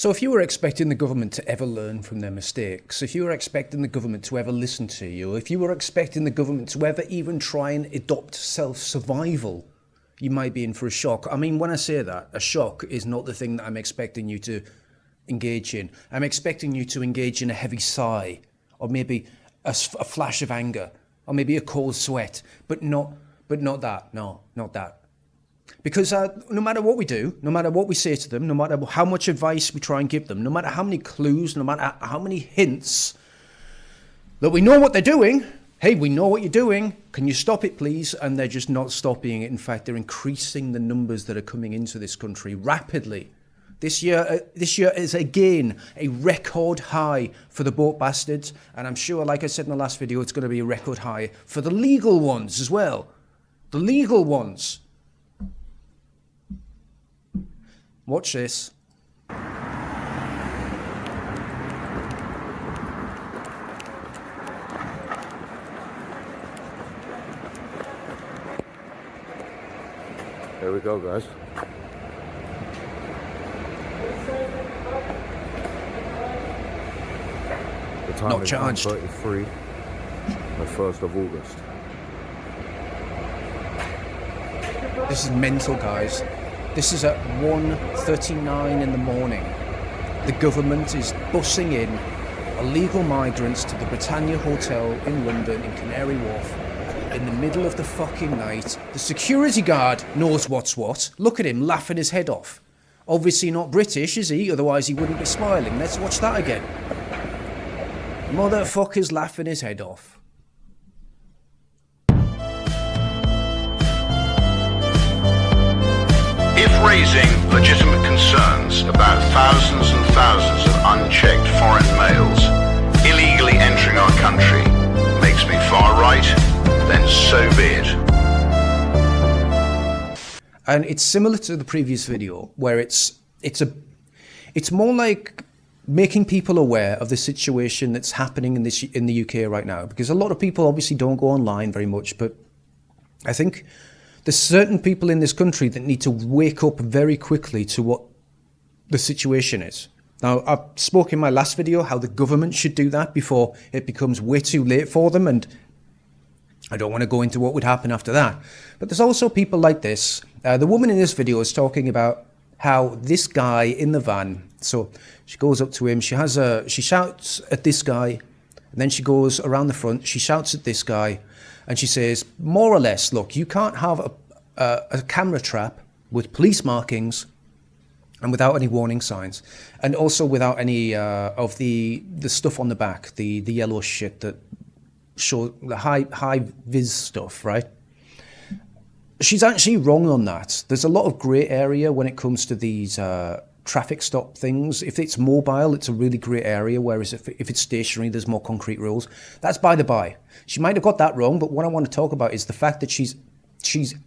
So if you were expecting the government to ever learn from their mistakes, if you were expecting the government to ever listen to you, if you were expecting the government to ever even try and adopt self-survival, you might be in for a shock. I mean, when I say that, a shock is not the thing that I'm expecting you to engage in. I'm expecting you to engage in a heavy sigh, or maybe a flash of anger, or maybe a cold sweat, but not that. No, not that. Because no matter what we do, no matter what we say to them, no matter how much advice we try and give them, no matter how many clues, no matter how many hints that we know what they're doing, hey, we know what you're doing, can you stop it please? And they're just not stopping it. In fact, they're increasing the numbers that are coming into this country rapidly. This year is again a record high for the boat bastards. And I'm sure, like I said in the last video, it's going to be a record high for the legal ones as well. The legal ones. Watch this. There we go, guys. The time Not is charged. 9:33, the 1st of August. This is mental, guys. This is at 1:39 in the morning. The government is bussing in illegal migrants to the Britannia Hotel in London, in Canary Wharf, in the middle of the fucking night. The security guard knows what's what. Look at him laughing his head off. Obviously not British, is he? Otherwise he wouldn't be smiling. Let's watch that again. Motherfucker's laughing his head off. If raising legitimate concerns about thousands and thousands of unchecked foreign males illegally entering our country makes me far right, then so be it. And it's similar to the previous video, where it's more like making people aware of the situation that's happening in the UK right now, because a lot of people obviously don't go online very much, but I think there's certain people in this country that need to wake up very quickly to what the situation is. Now, I spoke in my last video how the government should do that before it becomes way too late for them, and I don't want to go into what would happen after that. But there's also people like this. The woman in this video is talking about how this guy in the van, so she goes up to him, she shouts at this guy, and then she goes around the front, she shouts at this guy, and she says, more or less, look, you can't have a camera trap with police markings and without any warning signs, and also without any of the stuff on the back, the yellow shit that show the high vis stuff, right? She's actually wrong on that. There's a lot of grey area when it comes to these traffic stop things. If it's mobile, it's a really grey area, whereas if it's stationary, there's more concrete rules. That's by the by. She might have got that wrong, but what I want to talk about is the fact that she's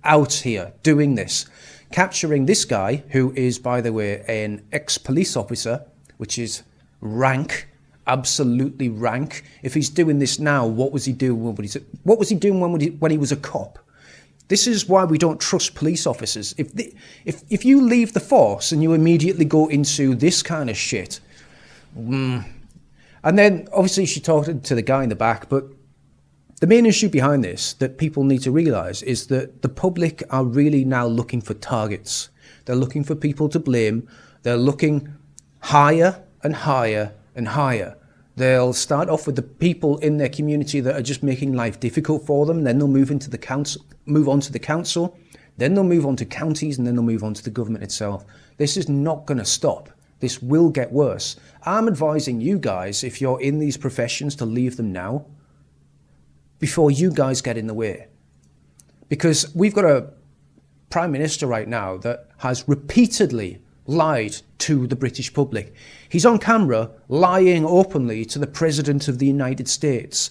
out here doing this, capturing this guy, who is, by the way, an ex-police officer, which is rank, absolutely rank. If he's doing this now, what was he doing when he was a cop? This is why we don't trust police officers. If you leave the force and you immediately go into this kind of shit, and then obviously she talked to the guy in the back, but the main issue behind this that people need to realise is that the public are really now looking for targets. They're looking for people to blame. They're looking higher and higher and higher. They'll start off with the people in their community that are just making life difficult for them. Then they'll move on to the council, then they'll move on to counties, and then they'll move on to the government itself. This is not going to stop. This will get worse. I'm advising you guys, if you're in these professions, to leave them now before you guys get in the way. Because we've got a Prime Minister right now that has repeatedly lied to the British public. He's on camera lying openly to the President of the United States.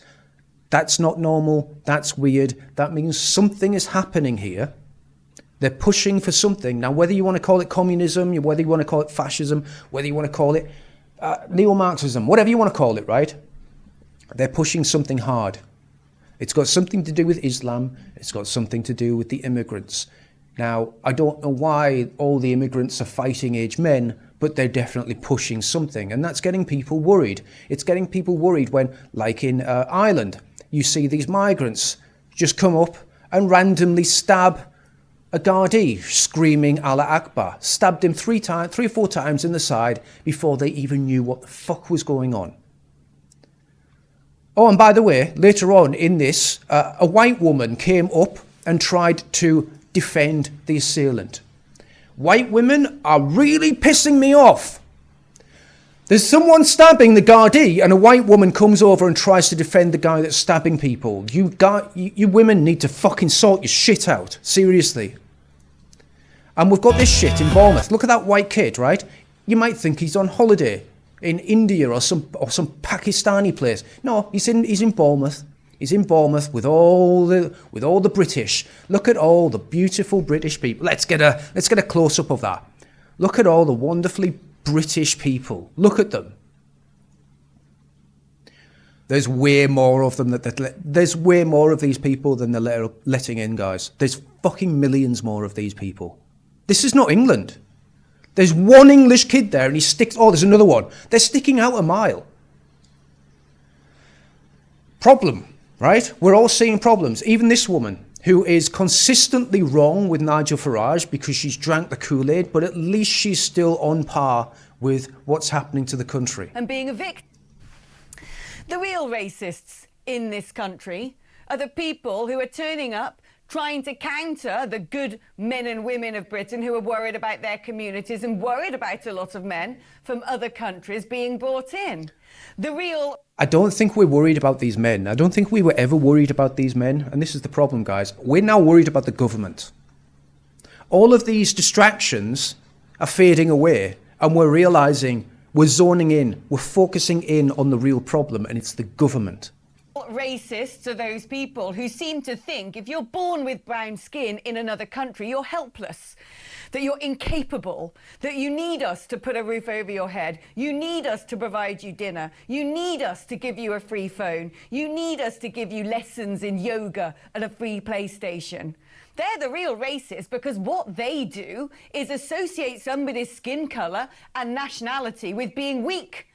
That's not normal. That's weird. That means something is happening here. They're pushing for something. Now, whether you want to call it communism, whether you want to call it fascism, whether you want to call it neo-Marxism, whatever you want to call it, right? They're pushing something hard. It's got something to do with Islam. It's got something to do with the immigrants. Now, I don't know why all the immigrants are fighting age men, but they're definitely pushing something, and that's getting people worried. It's getting people worried when, like in Ireland, you see these migrants just come up and randomly stab a Gardaí, screaming Allah Akbar, stabbed him 3 or 4 times in the side before they even knew what the fuck was going on. Oh, and by the way, later on in this, a white woman came up and tried to defend the assailant. White women are really pissing me off. There's someone stabbing the Gardaí and a white woman comes over and tries to defend the guy that's stabbing people. You women need to fucking sort your shit out. Seriously. And we've got this shit in Bournemouth. Look at that white kid, right? You might think he's on holiday in India or some Pakistani place. No, he's in Bournemouth. He's in Bournemouth with all the British. Look at all the beautiful British people. Let's get a close up of that. Look at all the wonderfully British people. Look at them. There's way more of them there's way more of these people than they're letting in, guys. There's fucking millions more of these people. This is not England. There's one English kid there and there's another one. They're sticking out a mile. Problem, right? We're all seeing problems. Even this woman, who is consistently wrong with Nigel Farage because she's drank the Kool-Aid, but at least she's still on par with what's happening to the country. And being a victim. The real racists in this country are the people who are turning up trying to counter the good men and women of Britain who are worried about their communities and worried about a lot of men from other countries being brought in. I don't think we're worried about these men. I don't think we were ever worried about these men. And this is the problem, guys. We're now worried about the government. All of these distractions are fading away and we're realizing we're zoning in. We're focusing in on the real problem, and it's the government. Racists are those people who seem to think if you're born with brown skin in another country, you're helpless, that you're incapable, that you need us to put a roof over your head, you need us to provide you dinner, you need us to give you a free phone, you need us to give you lessons in yoga and a free PlayStation. They're the real racists because what they do is associate somebody's skin colour and nationality with being weak.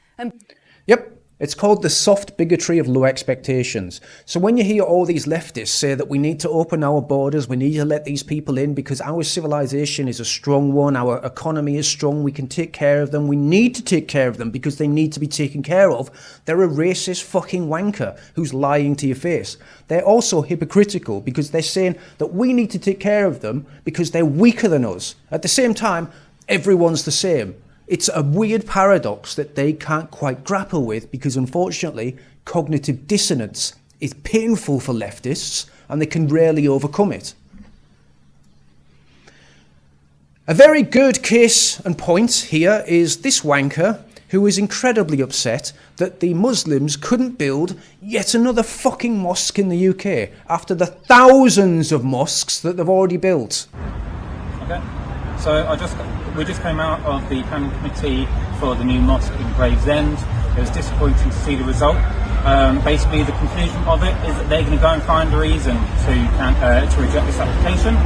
Yep. It's called the soft bigotry of low expectations. So when you hear all these leftists say that we need to open our borders, we need to let these people in because our civilization is a strong one, our economy is strong, we can take care of them, we need to take care of them because they need to be taken care of, they're a racist fucking wanker who's lying to your face. They're also hypocritical because they're saying that we need to take care of them because they're weaker than us. At the same time, everyone's the same. It's a weird paradox that they can't quite grapple with because, unfortunately, cognitive dissonance is painful for leftists and they can rarely overcome it. A very good case and point here is this wanker who is incredibly upset that the Muslims couldn't build yet another fucking mosque in the UK after the thousands of mosques that they've already built. Okay. So we just came out of the planning committee for the new mosque in Gravesend. It was disappointing to see the result. Basically, the conclusion of it is that they're going to go and find a reason to reject this application.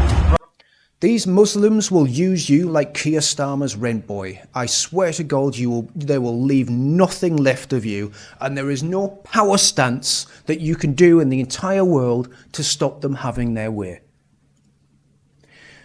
These Muslims will use you like Keir Starmer's rent boy. I swear to God, they will leave nothing left of you, and there is no power stance that you can do in the entire world to stop them having their way.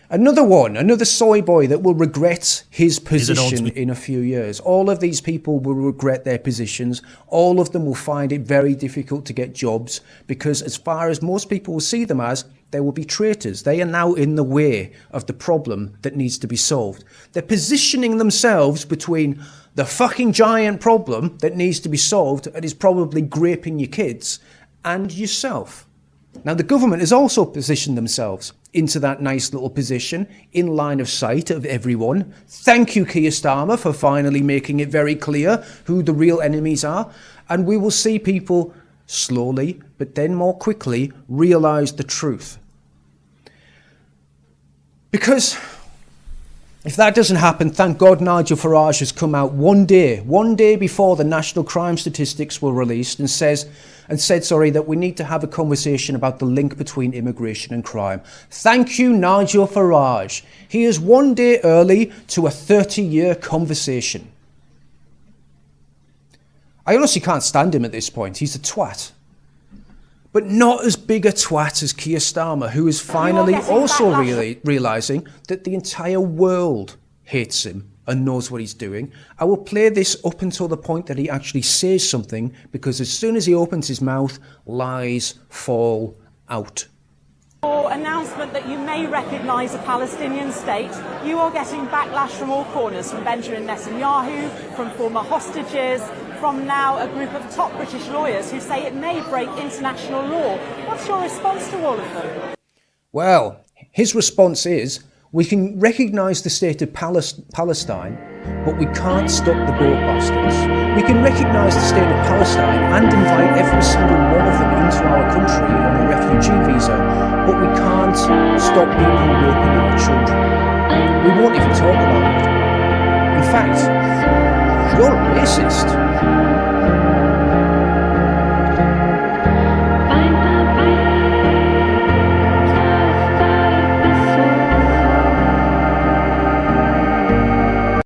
Another soy boy that will regret his position in a few years. All of these people will regret their positions. All of them will find it very difficult to get jobs because as far as most people will see them as, they will be traitors. They are now in the way of the problem that needs to be solved. They're positioning themselves between the fucking giant problem that needs to be solved and is probably graping your kids and yourself. Now, the government has also positioned themselves into that nice little position in line of sight of everyone. Thank you, Keir Starmer, for finally making it very clear who the real enemies are. And we will see people slowly, but then more quickly, realise the truth. Because If that doesn't happen, thank God Nigel Farage has come out one day before the national crime statistics were released and said that we need to have a conversation about the link between immigration and crime. Thank you, Nigel Farage. He is one day early to a 30-year conversation. I honestly can't stand him at this point. He's a twat. But not as big a twat as Keir Starmer, who is finally also realising that the entire world hates him and knows what he's doing. I will play this up until the point that he actually says something, because as soon as he opens his mouth, lies fall out. Your announcement that you may recognise a Palestinian state, you are getting backlash from all corners, from Benjamin Netanyahu, from former hostages, from now a group of top British lawyers who say it may break international law. What's your response to all of them? Well, his response is, we can recognise the state of Palestine, but we can't stop the boat bastards. We can recognise the state of Palestine and invite every single one of them into our country on a refugee visa, but we can't stop people raping our children. We won't even talk about it. In fact, you're a racist.